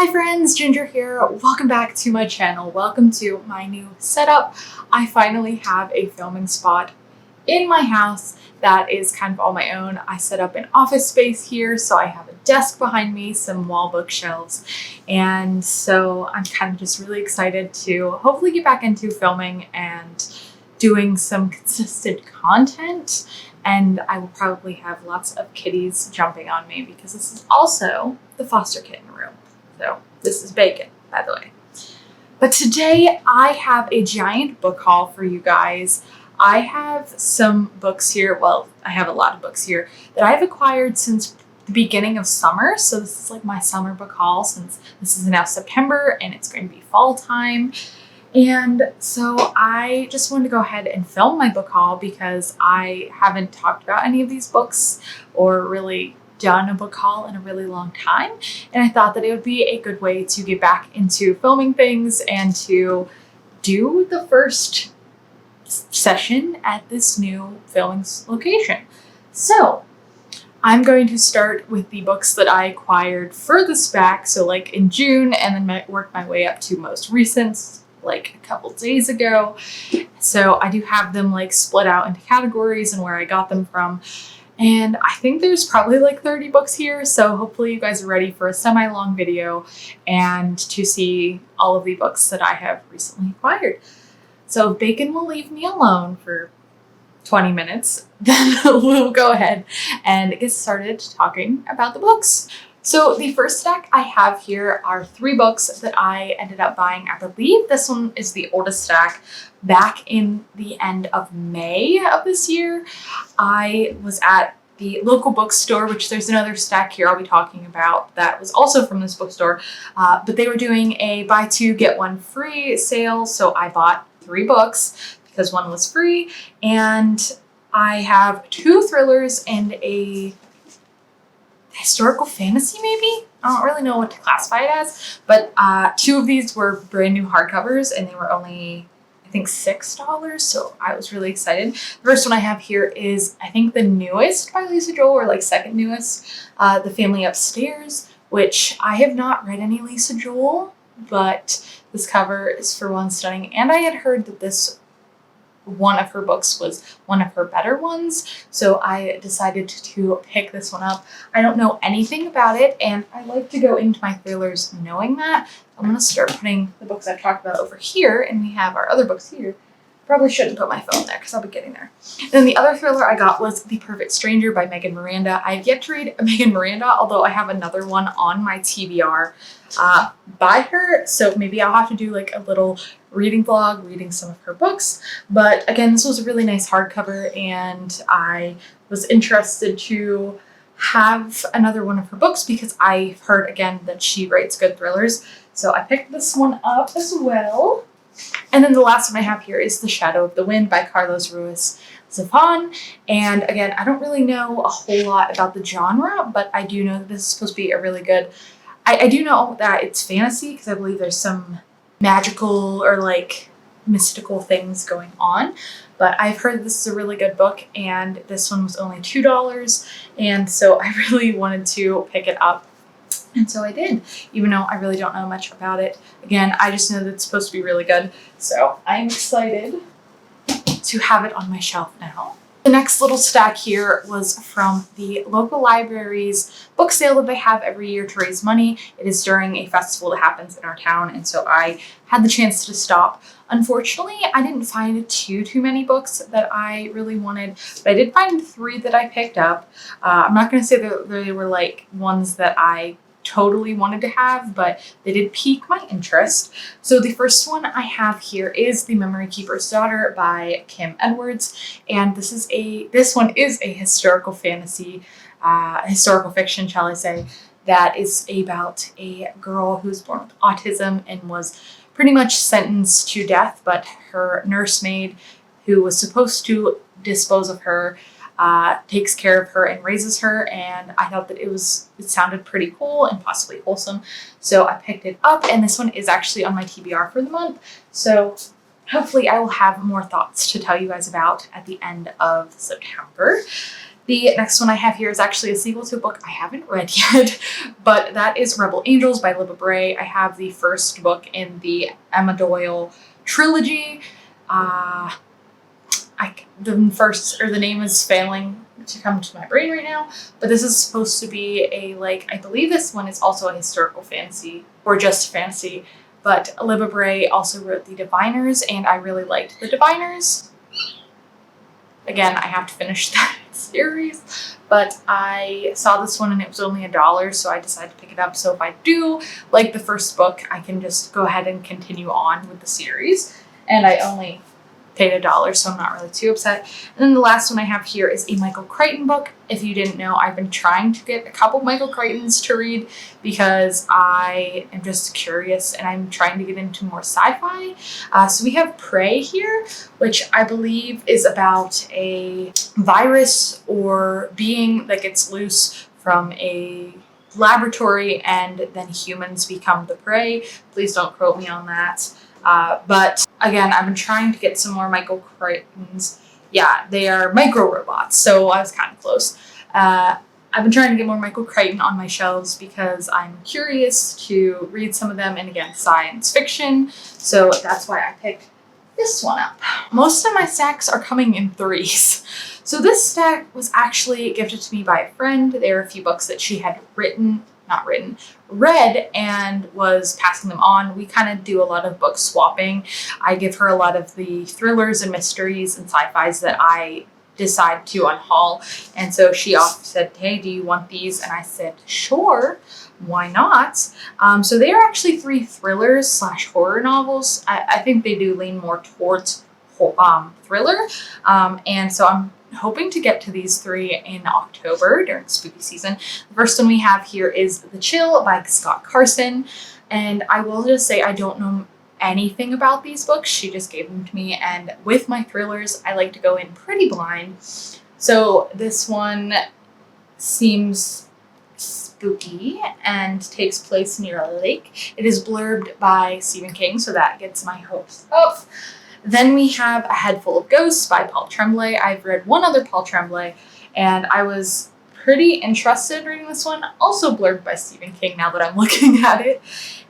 Hi friends, Ginger here. Welcome back to my channel. Welcome to my new setup. I finally have a filming spot in my house that is kind of all my own. I set up an office space here, so I have a desk behind me, some wall bookshelves, and so I'm kind of just really excited to hopefully get back into filming and doing some consistent content. And I will probably have lots of kitties jumping on me because this is also the foster kitten room. So this is Bacon, by the way. But today I have a giant book haul for you guys. I have some books here. Well, I have a lot of books here that I've acquired since the beginning of summer. So this is like my summer book haul since this is now September and it's going to be fall time. And so I just wanted to go ahead and film my book haul because I haven't talked about any of these books or really done a book haul in a really long time, and I thought that it would be a good way to get back into filming things and to do the first session at this new filming location. So I'm going to start with the books that I acquired furthest back, so like in June, and then work my way up to most recent, like a couple days ago. So I do have them like split out into categories and where I got them from. And I think there's probably like 30 books here, so hopefully you guys are ready for a semi-long video and to see all of the books that I have recently acquired. So if Bacon will leave me alone for 20 minutes, then we'll go ahead and get started talking about the books. So the first stack I have here are 3 books that I ended up buying. I believe this one is the oldest stack. Back in the end of May of this year, I was at the local bookstore, which there's another stack here I'll be talking about that was also from this bookstore, but they were doing a buy 2 get 1 free sale, so I bought 3 books because 1 was free, and I have 2 thrillers and a historical fantasy, maybe? I don't really know what to classify it as, but 2 of these were brand new hardcovers and they were only, I think, $6, so I was really excited. The first one I have here is, I think, the newest by Lisa Joel, or like second newest, The Family Upstairs, which I have not read any Lisa Joel, but this cover is for one stunning, and I had heard that this one of her books was one of her better ones, so I decided to pick this one up. I don't know anything about it, and I like to go into my thrillers knowing that. I'm going to start putting the books I've talked about over here, and we have our other books here. Probably shouldn't put my phone there because I'll be getting there. Then the other thriller I got was The Perfect Stranger by Megan Miranda. I have yet to read Megan Miranda, although I have another one on my TBR by her, so maybe I'll have to do like a little reading vlog, reading some of her books. But again, this was a really nice hardcover, and I was interested to have another one of her books because I've heard again that she writes good thrillers. So I picked this one up as well. And then the last one I have here is The Shadow of the Wind by Carlos Ruiz Zafón. And again, I don't really know a whole lot about the genre, but I do know that this is supposed to be a really good, I do know that it's fantasy because I believe there's some magical or like mystical things going on. But I've heard this is a really good book, and this one was only $2, and so I really wanted to pick it up. And so I did, even though I really don't know much about it. Again, I just know that it's supposed to be really good. So I'm excited to have it on my shelf now. The next little stack here was from the local library's book sale that they have every year to raise money. It is during a festival that happens in our town, and so I had the chance to stop. Unfortunately, I didn't find too many books that I really wanted, but I did find 3 that I picked up. I'm not going to say that they were like ones that I totally wanted to have, but they did pique my interest. So the first one I have here is The Memory Keeper's Daughter by Kim Edwards, and this one is a historical fantasy, historical fiction, shall I say, that is about a girl who's born with autism and was pretty much sentenced to death, but her nursemaid, who was supposed to dispose of her, takes care of her and raises her, and I thought that it sounded pretty cool and possibly wholesome, so I picked it up, and this one is actually on my TBR for the month, so hopefully I will have more thoughts to tell you guys about at the end of September. The next one I have here is actually a sequel to a book I haven't read yet, but that is Rebel Angels by Libba Bray. I have the first book in the Emma Doyle trilogy. The name is failing to come to my brain right now, but this is supposed to be I believe this one is also a historical fantasy or just fantasy, but Libba Bray also wrote The Diviners, and I really liked The Diviners. Again, I have to finish that series, but I saw this one and it was only $1, so I decided to pick it up. So if I do like the first book, I can just go ahead and continue on with the series, and I only paid $1, so I'm not really too upset. And then the last one I have here is a Michael Crichton book. If you didn't know, I've been trying to get a couple Michael Crichtons to read because I am just curious and I'm trying to get into more sci-fi. So we have Prey here, which I believe is about a virus or being that gets loose from a laboratory and then humans become the prey. Please don't quote me on that. But again, I've been trying to get some more Michael Crichtons. Yeah, they are micro robots, so I was kind of close. I've been trying to get more Michael Crichton on my shelves because I'm curious to read some of them, and again, science fiction. So that's why I picked this one up. Most of my stacks are coming in threes. So this stack was actually gifted to me by a friend. There are a few books that she had read and was passing them on. We kind of do a lot of book swapping. I give her a lot of the thrillers and mysteries and sci-fis that I decide to unhaul. And so she said, hey, do you want these? And I said, sure, why not? So they are actually 3 thrillers / horror novels. I think they do lean more towards thriller. And so I'm hoping to get to these 3 in October during spooky season. The first one we have here is The Chill by Scott Carson. And I will just say I don't know anything about these books. She just gave them to me. And with my thrillers, I like to go in pretty blind. So this one seems spooky and takes place near a lake. It is blurbed by Stephen King, so that gets my hopes up. Then we have A Head Full of Ghosts by Paul Tremblay. I've read one other Paul Tremblay, and I was pretty interested in reading this one, also blurbed by Stephen King now that I'm looking at it.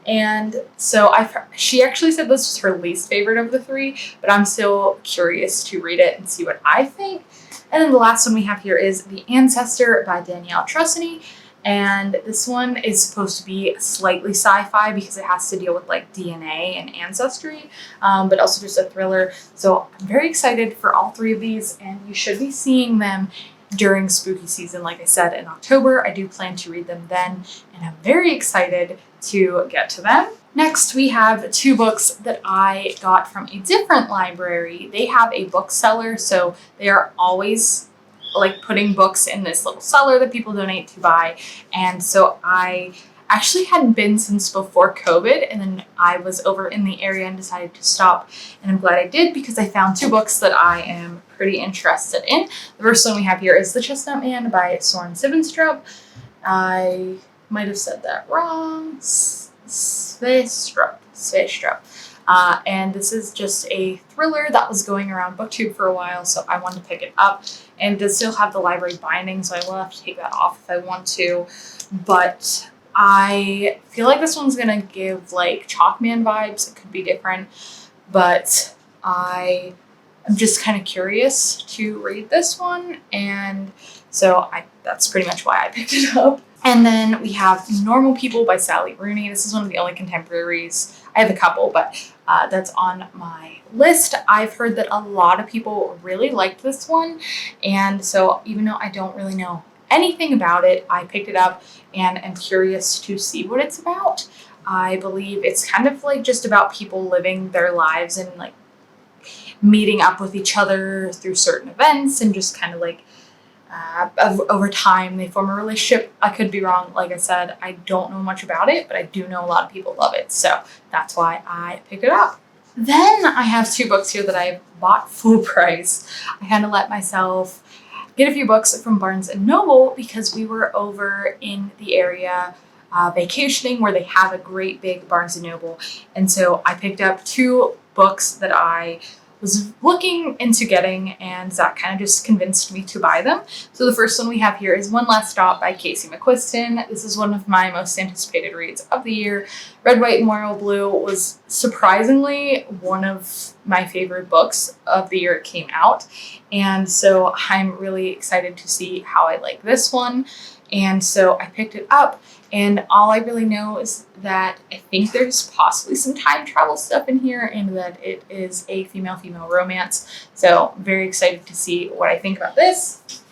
And so she actually said this was her least favorite of the 3, but I'm still curious to read it and see what I think. And then the last one we have here is The Ancestor by Danielle Trussany. And this one is supposed to be slightly sci-fi because it has to deal with like DNA and ancestry, but also just a thriller. So I'm very excited for all 3 of these, and you should be seeing them during spooky season, like I said, in October. I do plan to read them then, and I'm very excited to get to them. Next, we have 2 books that I got from a different library. They have a bookseller, so they are always like putting books in this little cellar that people donate to buy. And so I actually hadn't been since before COVID, and then I was over in the area and decided to stop, and I'm glad I did because I found 2 books that I am pretty interested in. The first one we have here is The Chestnut Man by Soren Sivenstrup. I might have said that wrong. Svestrup. And this is just a thriller that was going around BookTube for a while, so I wanted to pick it up. And it does still have the library binding, so I will have to take that off if I want to. But I feel like this one's gonna give like Chalkman vibes. It could be different, but I am just kind of curious to read this one, and so that's pretty much why I picked it up. And then we have Normal People by Sally Rooney. This is one of the only contemporaries. I have a couple, but that's on my list. I've heard that a lot of people really liked this one, and so even though I don't really know anything about it, I picked it up and am curious to see what it's about. I believe it's kind of like just about people living their lives and like meeting up with each other through certain events, and just kind of like over time they form a relationship. I could be wrong. Like I said, I don't know much about it, but I do know a lot of people love it, so that's why I picked it up. Then I have 2 books here that I bought full price. I kind of let myself get a few books from Barnes and Noble because we were over in the area vacationing where they have a great big Barnes and Noble, and so I picked up 2 books that I was looking into getting, and Zach kind of just convinced me to buy them. So the first one we have here is One Last Stop by Casey McQuiston. This is one of my most anticipated reads of the year. Red, White, and Royal Blue was surprisingly one of my favorite books of the year it came out. And so I'm really excited to see how I like this one. And so I picked it up, and all I really know is that I think there's possibly some time travel stuff in here, and that it is a female-female romance. So I'm very excited to see what I think about this.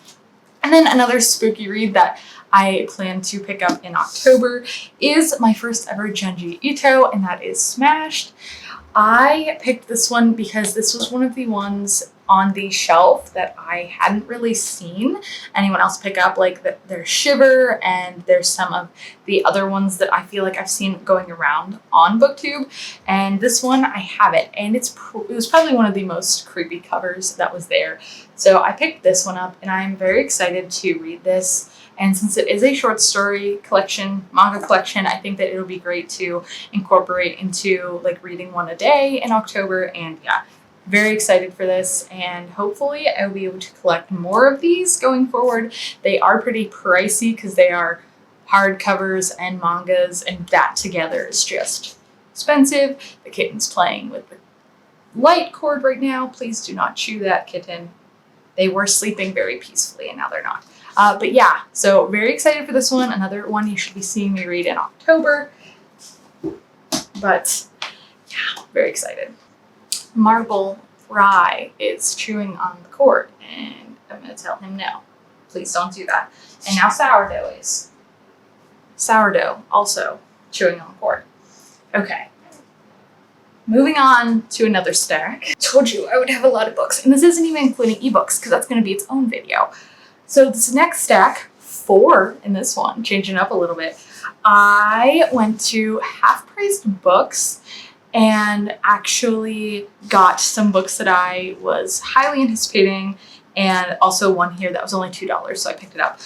And then another spooky read that I plan to pick up in October is my first ever Junji Ito, and that is Smashed. I picked this one because this was one of the ones on the shelf that I hadn't really seen anyone else pick up. Like there's Shiver, and there's some of the other ones that I feel like I've seen going around on BookTube. And this one, I have it, and it was probably one of the most creepy covers that was there. So I picked this one up, and I'm very excited to read this. And since it is a short story collection, manga collection, I think that it'll be great to incorporate into like reading one a day in October. And yeah, very excited for this, and hopefully I'll be able to collect more of these going forward. They are pretty pricey because they are hardcovers and mangas, and that together is just expensive. The kitten's playing with the light cord right now. Please do not chew that, kitten. They were sleeping very peacefully, and now they're not. But yeah, so very excited for this one. Another one you should be seeing me read in October. But yeah, very excited. Marble Rye is chewing on the cord, and I'm going to tell him no. Please don't do that. And now Sourdough also chewing on the cord. Okay. Moving on to another stack. Told you I would have a lot of books, and this isn't even including ebooks because that's going to be its own video. So this next stack, 4 in this one, changing up a little bit. I went to half-priced books and actually got some books that I was highly anticipating, and also one here that was only $2, so I picked it up.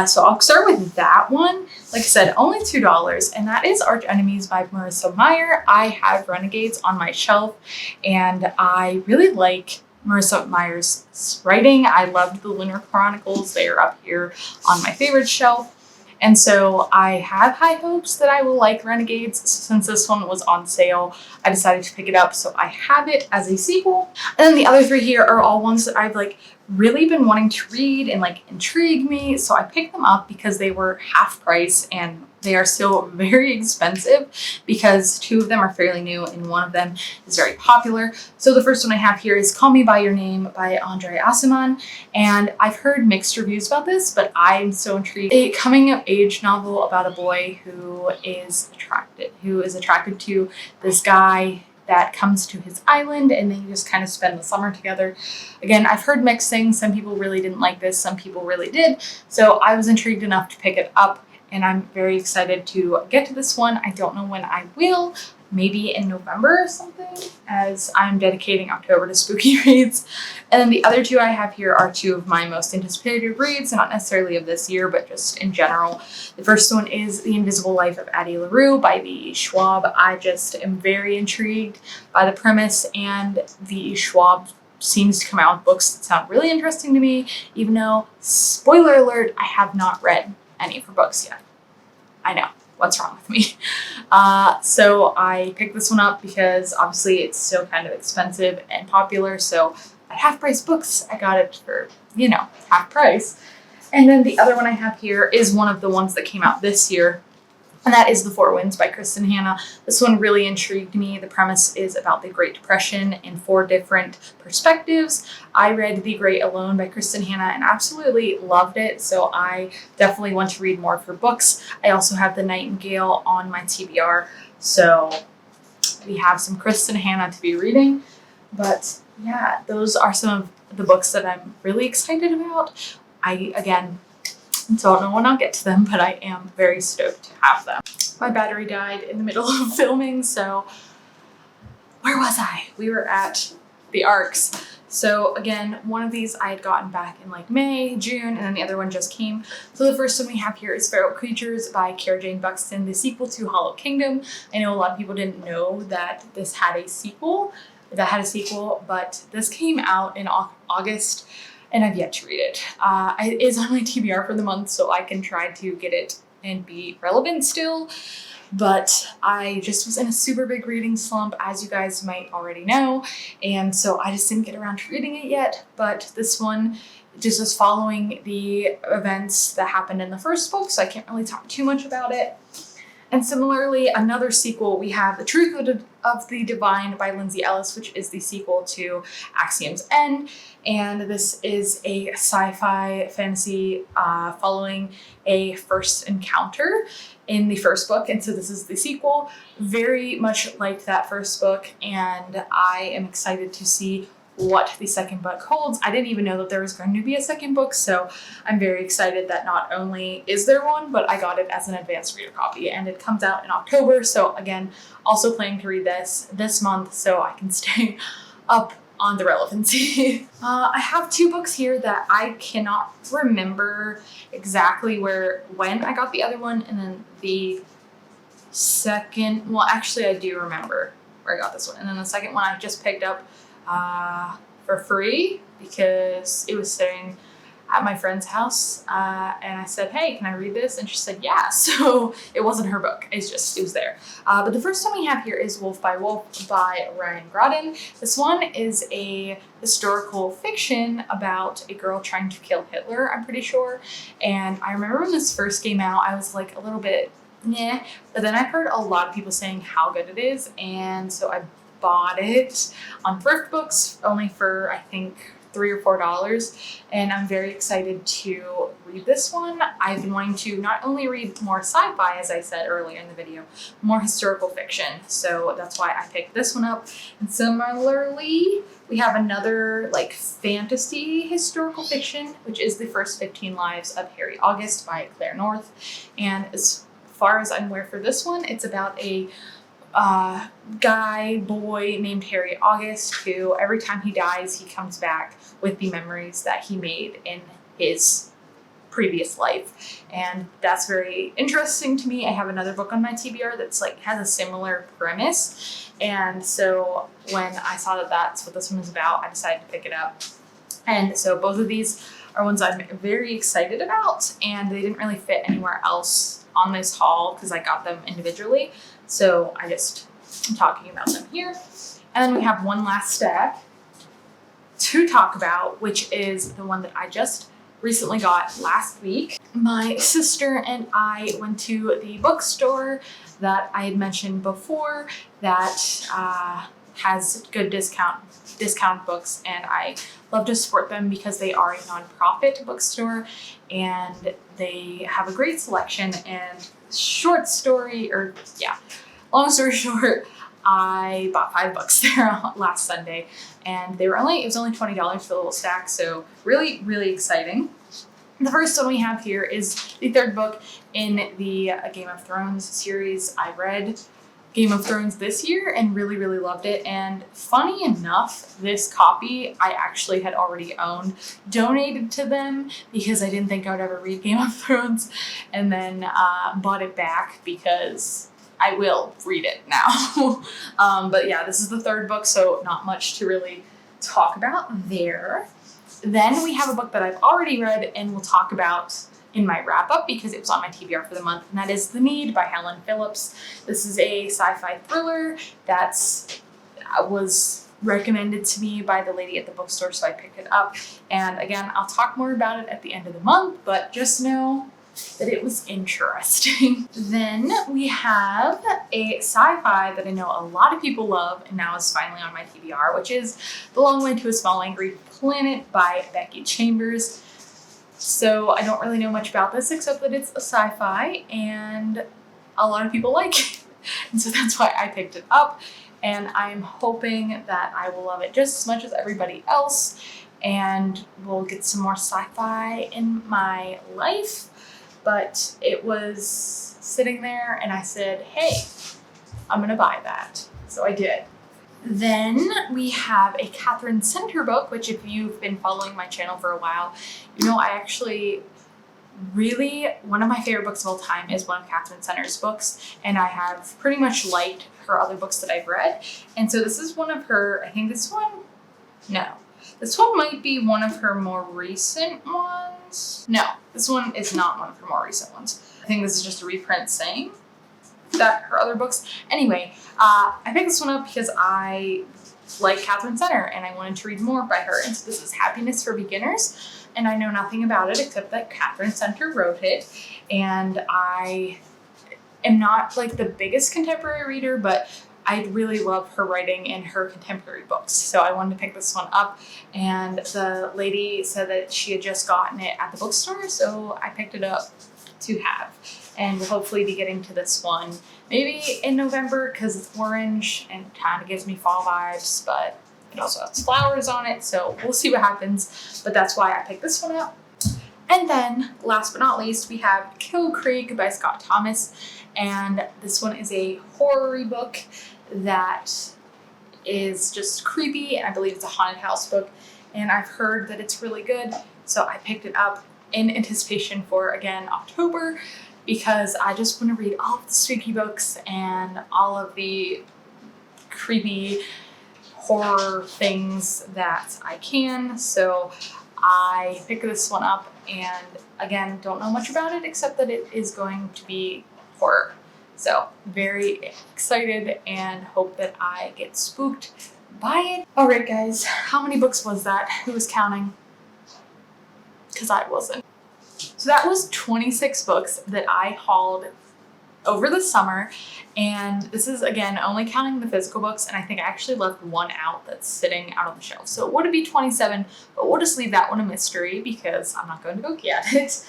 So I'll start with that one. Like I said, only $2, and that is Arch Enemies by Marissa Meyer. I have Renegades on my shelf, and I really like Marissa Meyer's writing. I loved the Lunar Chronicles. They are up here on my favorite shelf. And so I have high hopes that I will like Renegades. Since this one was on sale, I decided to pick it up, so I have it as a sequel. And then the other 3 here are all ones that I've like really been wanting to read and like intrigue me. So I picked them up because they were half price, and they are still very expensive because 2 of them are fairly new and 1 of them is very popular. So the first one I have here is Call Me By Your Name by Andre Asuman. And I've heard mixed reviews about this, but I'm so intrigued. A coming of age novel about a boy who is attracted to this guy that comes to his island, and they just kind of spend the summer together. Again, I've heard mixed things. Some people really didn't like this, some people really did. So I was intrigued enough to pick it up, and I'm very excited to get to this one. I don't know when I will, maybe in November or something, as I'm dedicating October to spooky reads. And then the other 2 I have here are 2 of my most anticipated reads, not necessarily of this year, but just in general. The first one is The Invisible Life of Addie LaRue by V.E. Schwab. I just am very intrigued by the premise, and V.E. Schwab seems to come out with books that sound really interesting to me, even though, spoiler alert, I have not read any of her books yet. I know. What's wrong with me? So I picked this one up because obviously it's still kind of expensive and popular. So at half-price books, I got it for, half price. And then the other one I have here is one of the ones that came out this year, and that is The Four Winds by Kristen Hanna. This one really intrigued me. The premise is about the Great Depression in 4 different perspectives. I read The Great Alone by Kristen Hanna and absolutely loved it, so I definitely want to read more of her books. I also have The Nightingale on my TBR, so we have some Kristen Hanna to be reading. But yeah, those are some of the books that I'm really excited about. Again, don't know when I'll get to them, but I am very stoked to have them. My battery died in the middle of filming, so where was I? We were at the ARCs. So again, one of these I had gotten back in like May, June, and then the other one just came. So the first one we have here is Feral Creatures by Kara Jane Buxton, the sequel to Hollow Kingdom. I know a lot of people didn't know that this had a sequel. that had a sequel, but this came out in August and I've yet to read it. It is on my TBR for the month, so I can try to get it and be relevant still. But I just was in a super big reading slump, as you guys might already know, and so I just didn't get around to reading it yet. But this one just was following the events that happened in the first book, so I can't really talk too much about it. And similarly, another sequel, we have The Truth of the Divine by Lindsay Ellis, which is the sequel to Axiom's End. And this is a sci-fi fantasy following a first encounter in the first book. And so this is the sequel, very much like that first book. And I am excited to see what the second book holds. I didn't even know that there was going to be a second book, so I'm very excited that not only is there one, but I got it as an advanced reader copy, and it comes out in October. So again, also planning to read this month so I can stay up on the relevancy. I have two books here that I cannot remember exactly when I got the other one, and then the second, well, actually I do remember where I got this one, and then the second one I just picked up for free because it was sitting at my friend's house, and I said, hey, can I read this? And she said, yeah. So it wasn't her book, it was there. But the first one we have here is Wolf by Wolf by Ryan Groden. This one is a historical fiction about a girl trying to kill Hitler, I'm pretty sure. And I remember when this first came out, I was like a little bit meh, but then I've heard a lot of people saying how good it is, and so I bought it on thrift books only for I think $3 or $4, and I'm very excited to read this one. I've been wanting to not only read more sci-fi, as I said earlier in the video, more historical fiction, so that's why I picked this one up. And similarly, we have another like fantasy historical fiction, which is The First 15 Lives of Harry August by Claire North. And as far as I'm aware for this one, it's about a boy named Harry August who every time he dies, he comes back with the memories that he made in his previous life. And that's very interesting to me. I have another book on my TBR that's like has a similar premise. And so when I saw that that's what this one is about, I decided to pick it up. And so both of these are ones I'm very excited about, and they didn't really fit anywhere else on this haul because I got them individually. So I'm talking about them here. And then we have one last stack to talk about, which is the one that I just recently got last week. My sister and I went to the bookstore that I had mentioned before that has good discount books, and I love to support them because they are a nonprofit bookstore and they have a great selection. And long story short, I bought 5 books there last Sunday, and it was only $20 for the little stack, so really, really exciting. The first one we have here is the third book in the Game of Thrones series. I read Game of Thrones this year and really, really loved it. And funny enough, this copy I actually had already owned, donated to them because I didn't think I would ever read Game of Thrones, and then bought it back because I will read it now. But yeah, this is the third book, so not much to really talk about there. Then we have a book that I've already read and will talk about in my wrap-up because it was on my TBR for the month, and that is The Need by Helen Phillips. This is a sci-fi thriller that was recommended to me by the lady at the bookstore, so I picked it up. And again, I'll talk more about it at the end of the month, but just know that it was interesting. Then we have a sci-fi that I know a lot of people love and now is finally on my TBR, which is The Long Way to a Small Angry Planet by Becky Chambers. So I don't really know much about this except that it's a sci-fi and a lot of people like it. And so that's why I picked it up. And I'm hoping that I will love it just as much as everybody else and we'll get some more sci-fi in my life. But it was sitting there and I said, hey, I'm gonna buy that. So I did. Then we have a Catherine Center book, which if you've been following my channel for a while, you know I actually really, one of my favorite books of all time is one of Catherine Center's books, and I have pretty much liked her other books that I've read. And so this is one of her, I think this one might be one of her more recent ones. No, this one is not one of her more recent ones. I think this is just a reprint saying that her other books. Anyway, I picked this one up because I like Catherine Center and I wanted to read more by her. And so this is Happiness for Beginners. And I know nothing about it except that Catherine Center wrote it. And I am not like the biggest contemporary reader, but I really love her writing in her contemporary books. So I wanted to pick this one up, and the lady said that she had just gotten it at the bookstore, so I picked it up to have. And we'll hopefully be getting to this one maybe in November because it's orange and kind of gives me fall vibes, but it also has flowers on it, so we'll see what happens. But that's why I picked this one up. And then, last but not least, we have Kill Creek by Scott Thomas. And this one is a horror book that is just creepy, and I believe it's a haunted house book. And I've heard that it's really good, so I picked it up in anticipation for, again, October, because I just want to read all of the spooky books and all of the creepy horror things that I can. So I picked this one up, and again, don't know much about it except that it is going to be horror. So very excited and hope that I get spooked by it. All right, guys, how many books was that? Who was counting? Because I wasn't. So that was 26 books that I hauled over the summer, and this is, again, only counting the physical books, and I think I actually left one out that's sitting out on the shelf. So it would be 27, but we'll just leave that one a mystery because I'm not going to go get it.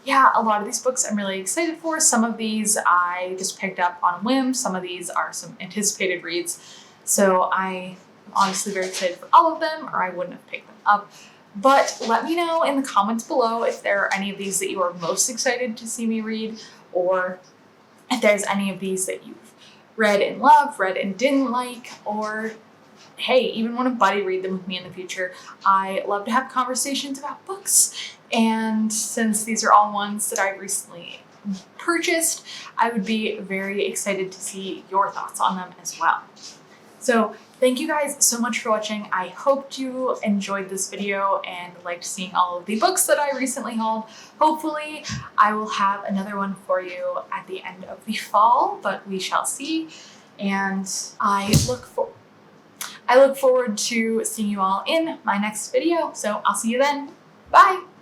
Yeah, a lot of these books I'm really excited for. Some of these I just picked up on a whim. Some of these are some anticipated reads. So I'm honestly very excited for all of them, or I wouldn't have picked them up. But let me know in the comments below if there are any of these that you are most excited to see me read, or if there's any of these that you've read and loved, read and didn't like, or hey, even want to buddy read them with me in the future. I love to have conversations about books, and since these are all ones that I've recently purchased, I would be very excited to see your thoughts on them as well. So thank you guys so much for watching. I hope you enjoyed this video and liked seeing all of the books that I recently hauled. Hopefully I will have another one for you at the end of the fall, but we shall see. And I look forward to seeing you all in my next video. So I'll see you then. Bye.